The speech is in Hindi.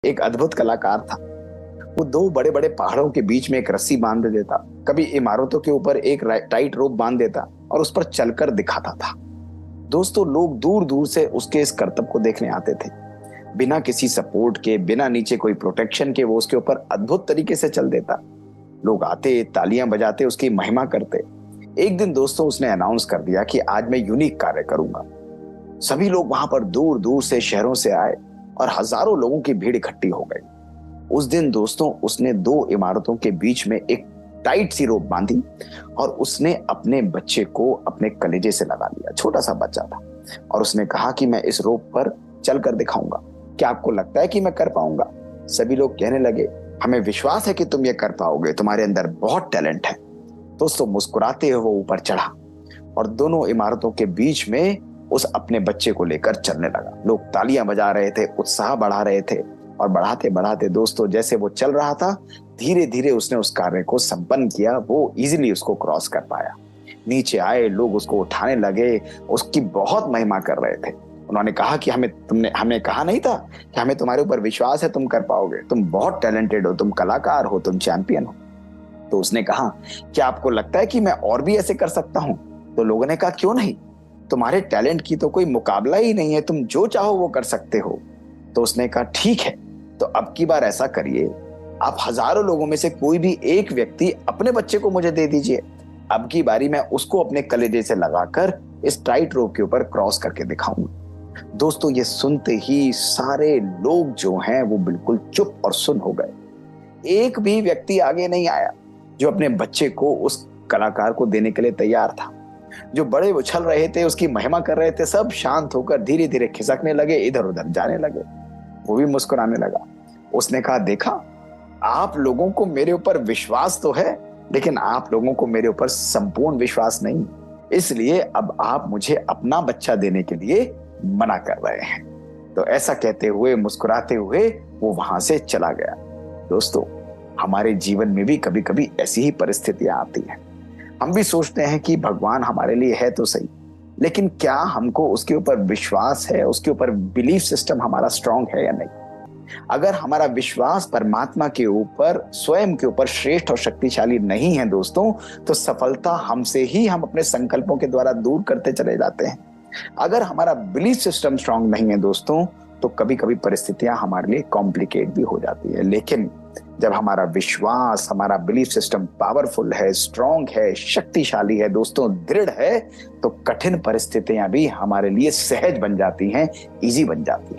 एक अद्भुत कलाकार था। वो दो बड़े बड़े पहाड़ों के बीच में एक रस्सी बांध देता, कभी इमारतों के ऊपर एक टाइट रोप बांध देता और उस पर चलकर दिखाता था। दोस्तों, लोग दूर दूर से उसके इस करतब को देखने आते थे। बिना किसी सपोर्ट के, बिना नीचे कोई प्रोटेक्शन के वो उसके ऊपर अद्भुत तरीके से चल देता। लोग आते, तालियां बजाते, उसकी महिमा करते। एक दिन दोस्तों उसने अनाउंस कर दिया कि आज मैं यूनिक कार्य करूंगा। सभी लोग वहां पर दूर दूर से, शहरों से आए और हजारों लोगों की भीड़ इकट्ठी हो गई। उस दिन दोस्तों उसने दो इमारतों के बीच में एक टाइट सी रोप बांधी और उसने अपने बच्चे को अपने कलेजे से लगा लिया। छोटा सा बच्चा था और उसने कहा कि मैं इस रोप पर चलकर दिखाऊंगा, क्या आपको लगता है कि मैं कर पाऊंगा? सभी लोग कहने लगे, हमें विश्वास है कि तुम ये कर पाओगे, तुम्हारे अंदर बहुत टैलेंट है। दोस्तों मुस्कुराते हुए वो ऊपर चढ़ा और दोनों इमारतों के बीच में उस अपने बच्चे को लेकर चलने लगा। लोग तालियां बजा रहे थे, उत्साह बढ़ा रहे थे और बढ़ाते बढ़ाते दोस्तों जैसे वो चल रहा था, धीरे धीरे उसने उस कार्य को संपन्न किया। वो इजीली उसको क्रॉस कर पाया। नीचे आए लोग उसको उठाने लगे, उसकी बहुत महिमा कर रहे थे। उन्होंने कहा कि हमें कहा नहीं था कि हमें तुम्हारे ऊपर विश्वास है, तुम कर पाओगे, तुम बहुत टैलेंटेड हो, तुम कलाकार हो, तुम चैंपियन हो। तो उसने कहा, क्या आपको लगता है कि मैं और भी ऐसे कर सकता हूं? तो लोगों ने कहा, क्यों नहीं, तुम्हारे टैलेंट की तो कोई मुकाबला ही नहीं है, तुम जो चाहो वो कर सकते हो। तो उसने कहा, ठीक है, तो अब की बार ऐसा करिए, आप हजारों लोगों में से कोई भी एक व्यक्ति अपने बच्चे को मुझे दे दीजिए। अब की बारी मैं उसको अपने कलेजे से लगाकर इस टाइट रोप के ऊपर क्रॉस करके दिखाऊंगा। दोस्तों ये सुनते ही सारे लोग जो हैं वो बिल्कुल चुप और सुन हो गए। एक भी व्यक्ति आगे नहीं आया जो अपने बच्चे को उस कलाकार को देने के लिए तैयार था। जो बड़े उछल रहे थे, उसकी महिमा कर रहे थे, सब शांत होकर धीरे धीरे खिसकने लगे, इधर उधर जाने लगे। वो भी मुस्कुराने लगा। उसने कहा, देखा, आप लोगों को मेरे ऊपर विश्वास तो है, लेकिन आप लोगों को मेरे ऊपर संपूर्ण विश्वास नहीं, इसलिए अब आप मुझे अपना बच्चा देने के लिए मना कर रहे हैं। तो ऐसा कहते हुए, मुस्कुराते हुए वो वहां से चला गया। दोस्तों हमारे जीवन में भी कभी कभी ऐसी ही परिस्थितियां आती हैं। हम भी सोचते हैं कि भगवान हमारे लिए है तो सही, लेकिन क्या हमको उसके ऊपर विश्वास है, उसके ऊपर बिलीफ सिस्टम हमारा स्ट्रांग है या नहीं? अगर हमारा विश्वास परमात्मा के ऊपर, स्वयं के ऊपर श्रेष्ठ और शक्तिशाली नहीं है दोस्तों, तो सफलता हमसे ही हम अपने संकल्पों के द्वारा दूर करते चले जाते हैं। अगर हमारा बिलीफ सिस्टम स्ट्रांग नहीं है दोस्तों, तो कभी कभी परिस्थितियां हमारे लिए कॉम्प्लिकेट भी हो जाती है। लेकिन जब हमारा विश्वास, हमारा बिलीफ सिस्टम पावरफुल है, स्ट्रांग है, शक्तिशाली है दोस्तों, दृढ़ है, तो कठिन परिस्थितियां भी हमारे लिए सहज बन जाती हैं, इजी बन जाती हैं।